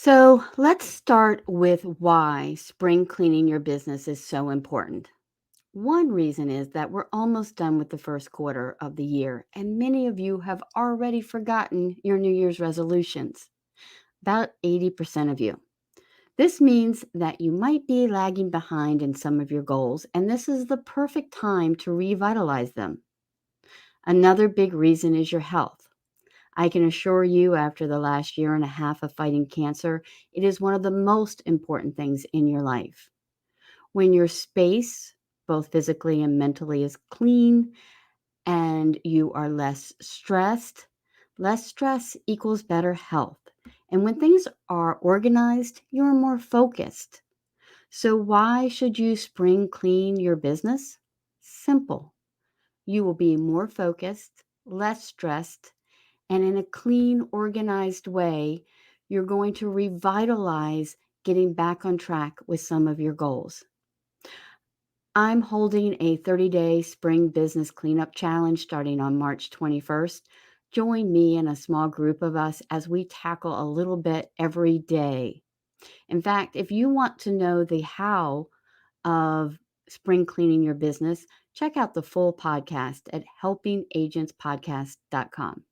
So let's start with why spring cleaning your business is so important. One reason is that we're almost done with the first quarter of the year, and many of you have already forgotten your New Year's resolutions. About 80% of you. This means that you might be lagging behind in some of your goals, and this is the perfect time to revitalize them. Another big reason is your health. I can assure you, after the last year and a half of fighting cancer, it is one of the most important things in your life. When your space, both physically and mentally, is clean and you are less stress equals better health. And when things are organized, you're more focused. So, why should you spring clean your business? Simple. You will be more focused, less stressed, and in a clean, organized way, you're going to revitalize getting back on track with some of your goals. I'm holding a 30-day spring business cleanup challenge starting on March 21st. Join me and a small group of us as we tackle a little bit every day. In fact, if you want to know the how of spring cleaning your business, check out the full podcast at helpingagentspodcast.com.